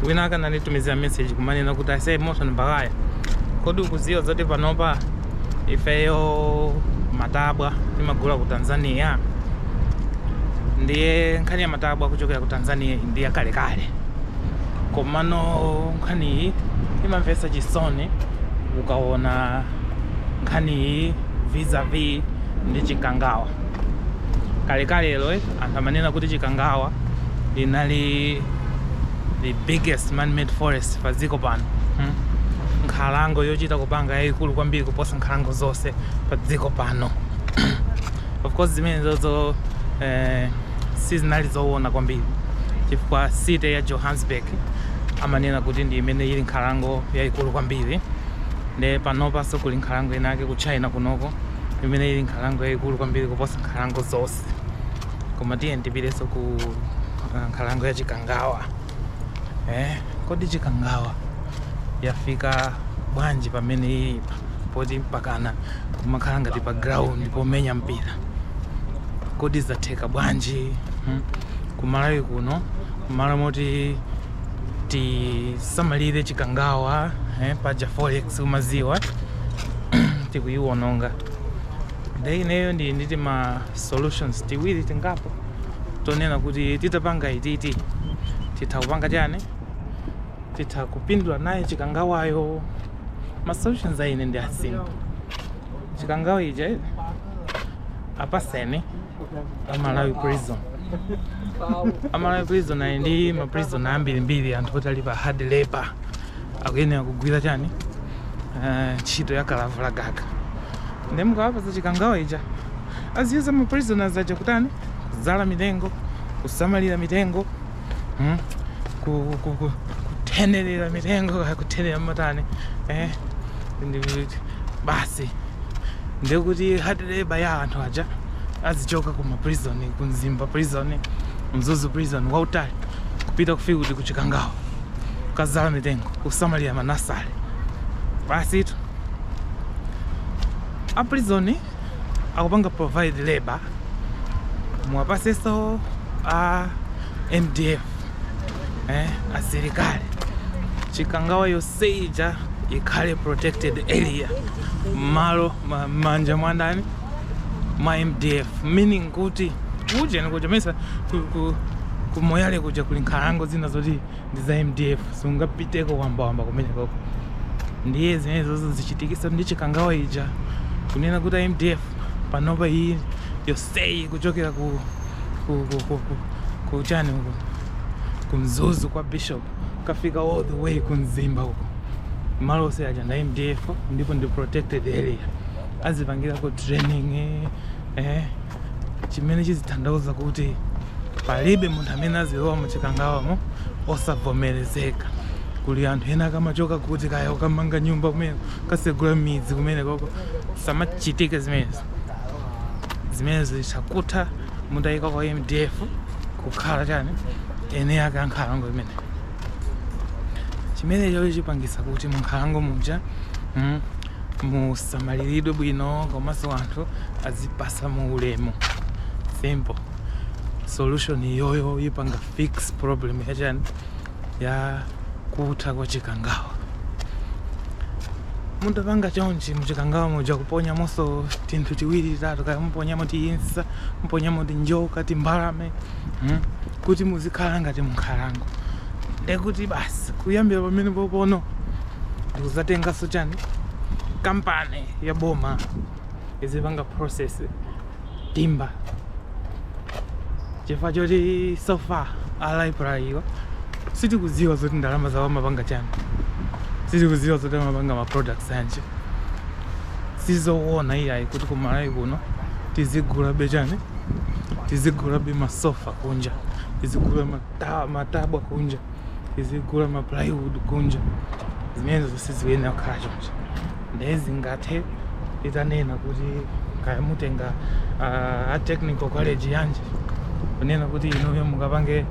wina akananditumizira message kumanena kuti ase motion mbakaya kodi ukuziwa zoti panopa ifeyo matabwa timagula ku Tanzania. Ndiye nkhani ya matabwa kuchokera ku Tanzania ndiye kalekale, komano nkhani imamvesa chisoni ukaona nkhani vis-a-vis ndi chikangawa. Kalekale elo anthu amanena kuti chikangawa linali the biggest man-made forest pa dziko pano. Nkhalango yochita kupanga yayikulu kwambiri kuposa nkhalango zonse pa dziko pano. Of course zimene zozo seasonally zoona kwambiri chifukwa city ya Johannesburg amanena kuti ndi imene ili nkhalango yayikulu kwambiri. Nde panopa so kuli nkhalango inake ku China kunoko imene ili nkhalango yayikulu kwambiri kuposa nkhalango zonse. Koma tiye ndipireso ku nkhalango ya chikangawa. Kodi chikangawa yafika bwanji pamene ipa poti mpakana kumakhala ngati pa ground pomenya mpira. Kodi zatheka bwanji kumalawi kuno kumala moti tisamalire chikangawa paja forex umaziwa tikuiwononga. Nde ineyo nditi ma solutions tiwiri tingapo tonena kuti titapanga ititi titakupanga chani titakupindula naye chikangawayo. Ma solutions aine ndi asimple. Chikangawa ija apasene Amalawi prison. Amalawi prison ali ndi ma prison ambirimbiri anthu oti ali pa hard labor akuyenera kugwira chani ntchito ya kalavulagaga. Nde mukawapasa chikangawa ija aziyuza ma prisoners aja kutani kuzala mitengo, kusamalira mitengo, kuthenerera mitengo, kuthenera matani basi ndikuti hard labor ya anthu aja azichoka kuma prison, kunzimba prison, Mzuzu prison wautali kupita kufika kuti kuchikangawa kukazala mitengo, kusamalira manasali. Basi itu a prison akupanga provide labor mwapaseso a MDF asilikali. Chikangawa yoseija ikhale protected area malo manja mwandani ma MDF, meaning kuti uje nikuchomesa kumoyale kuja kuli nkhalango zina zoti ndi za MDF sungapiteko wamba kumeneko. Ndiye zimene zozo zichitikisa ndi chikangawa ija kunena kuti MDF panopa iyi yosei kuchokera ku chani huko kumzuzu kwa Bishop kafika all the way kunzimba huko malo ose aja nda MDF ndipo ndi protected area azipangira ku training chimene chizithandauza kuti palibe munthu amene azilowa mu chikangawamo osavomerezeka. Kuli anthu ena kamachoka kuti kaya ukamanga nyumba kumene kasegula midzi kumene koko samachitike zimene zichakutha mundayika kwa MDF kukhala chani ene yake ankhalango imene. Chimene chocho chipangisa kuti munkhalango muja musamaliridwe bwino komanso anthu azipasa mu ulemu. Simple solution iyoyo ipanga fix problem ya chani ya kutha kwa chikangawa. Mundapanga chonchi muchikangawa muja kuponya moso tinthu tiwiri titatu kaya muponyamo tiyinsa muponyamo tinjoka timbalame kuti muzikhala ngati munkhalango. Ndekuti basi kuyambira pamene popono ndikuzatengaso chani kampani ya boma izipanga process timba. Chifukwa choti so far a library iwa sitikuziwa zoti ndalama zawo amapanga chani, sitikuziwa zoti amapanga ma products anje, sizoona iyayi kuti kumalawi kuno tizigula bechani, tizigula be masofa kunja, tizigula matabwa kunja, tizigula ma plywood kunja. Zimene zosiziwena kukhala chonchi. Ndezi ngathe itanena kuti kaya mutenga a technical college yanje kunena kuti inoyo mukapange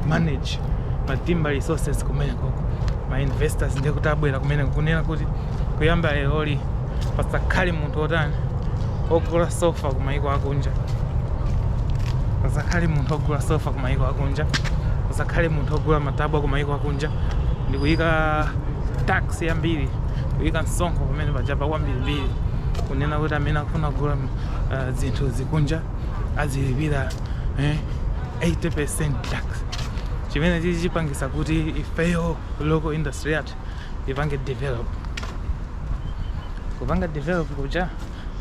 manage matimba resources kumene koko ma investors ndiye kuti abwera kumene kunena kuti kuyamba lero pasakhale munthu otani ogula sofa kumayiko akunja, pasakhale munthu ogula sofa kumayiko akunja, usakhale munthu ogula matabu akumayiko akunja ndi kuyika tax yambiri, kuyika msonkho pamene pajapa kwambirimbiri, kunena kuti amene akufuna kugula zinthu zikunja azilipira 80% tax, chimene chili chipangisa kuti ifeyo local industry yathu ipange develop. Kupanga develop kuja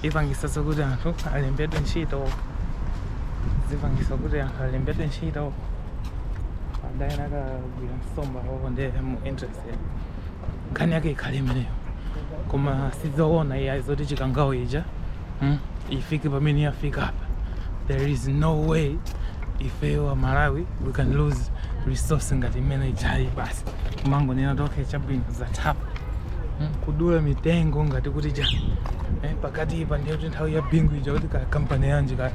ipangisa kuti anthu alembedwe ntchito, zipangisa kuti anthu alembedwe ntchito, adayena akagwira nsomba wako ndi mu interest nkhani yake ikhale imeneyo. Koma sizoona iya zoti chikangawo ija ifike pamene yafika apa. There is no way ifeyo wa Malawi we can lose resource ngati imene ijayi basi kumango nena toke chabwino zatapa kudula mitengo ngati kuti ja pakati ipa ndiyo kuti nthawi ya bingu ija kuti ka kampani yanji ka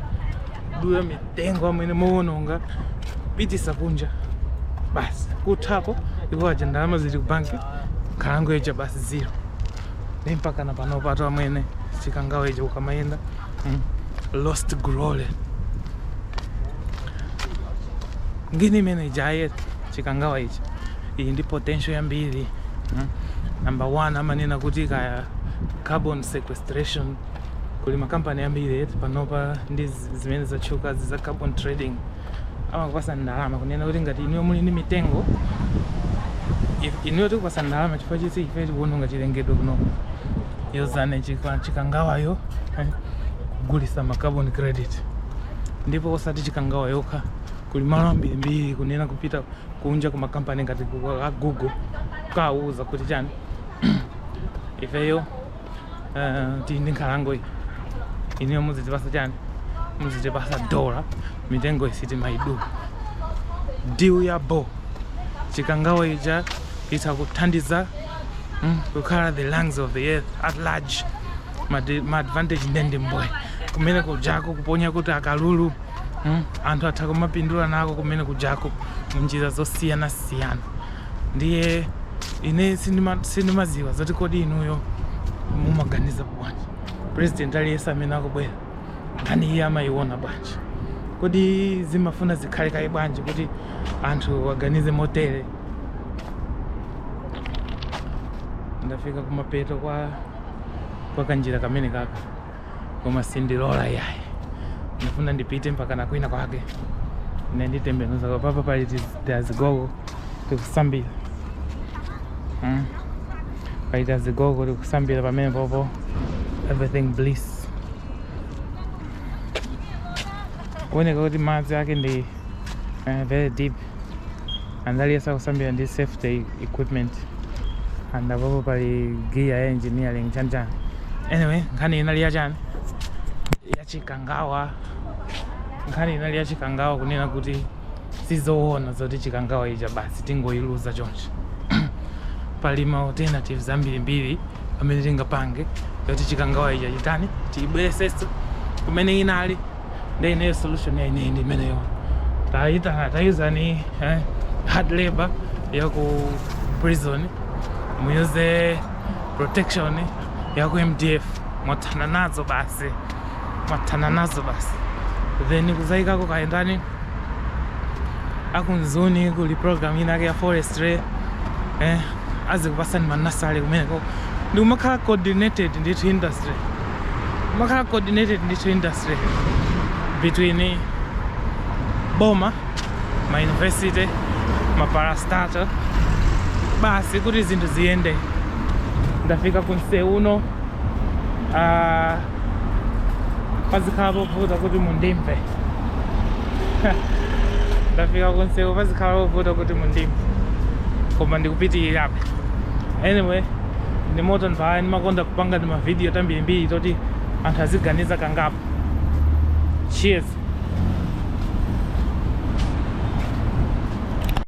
kudula mitengo amene muononga pitisa kunja basi kuthapo ipo aja ndalama zili ku banki nkhalango ija basi zero. Ndi mpaka na pano pato amene chikangawo ija ukamayenda lost growth. Ngini imene ijaye chikangawa ichi iyi ndi potential yambiri. Number 1 amanena kuti kaya carbon sequestration kuli makampani yambiri panopa ndi zimene zachuka za carbon trading amakupasa ndalama kunena kuti ngati iniyo muli ndi mitengo iniyo tikupasa ndalama chifukwa chisi ife tikuononga chilengedwe kuno yozane chikangawayo kugulisa ma carbon credit. Ndipo osati chikangawa yokha kuli malo ambirimbiri kunena kupita kunja ku makampani ngati Google kauza kuti chani ifeyo tindi nkhalango iniyo muzitipasa chani, muzitipasa dola mitengo isiti maidu deal ya bo. Chikangawa ija itakuthandiza kukhala the lungs of the earth at large. Ma advantage ndende mboy kumene kujako kuponya kuti akalulu anthu atha kumapindula nako kumene kujako munjira zosiyana siyana. Ndiye ine sindimaziwa zoti kodi inuyo mumaganiza bwanji president aliyesa amene akubwera nkhani iye amayiona bwanji, kodi zimafuna zikhale kayi bwanji kuti anthu waganize motere. Ndafika kumapeto kwa kanjira kamene kaka koma sindilola yayi, ndifuna ndipite mpaka nakwina kwake ine nditembenuza kwa papa pali tiazigogo tikusambira pali tiazigogo tikusambira pamene popo everything bliss. Kuoneka kuti madzi ake ndi very deep and aliyesa kusambira ndi safety equipment and apopo pali gear ya engineering chanchani. Anyway, nkhani inali yachani ya chikangawa, nkhani inali ya chikangawa kunena kuti sizoona zoti chikangawa ija basi tingoiluza chonchi. Pali ma alternatives ambirimbiri amene tingapange yoti chikangawa ija chitani tibwereseso kumene inali. Ndi ineyo solution ya ine ndi imeneyo tayizani hard labor ya ku prison, muyuze protection ya ku MDF, mwatana nazo basi then kuzaikako kaendani akunzuni kuli program inake ya forestry azikupasani manasali kumeneko ndi kumakhala coordinated ndithu industry between boma, ma university, ma parastatal basi kuti zinthu ziyende. Ndafika kunsewu uno pazikhala povuta kuti mundimve ndafika kunsewu pazikhala povuta kuti mundimve koma ndikupitirirabe. Anyway, ndi moto ndipaya ndimakonda kupanga ndi ma video tambirimbiri toti anthu aziganiza kangapo. Cheers.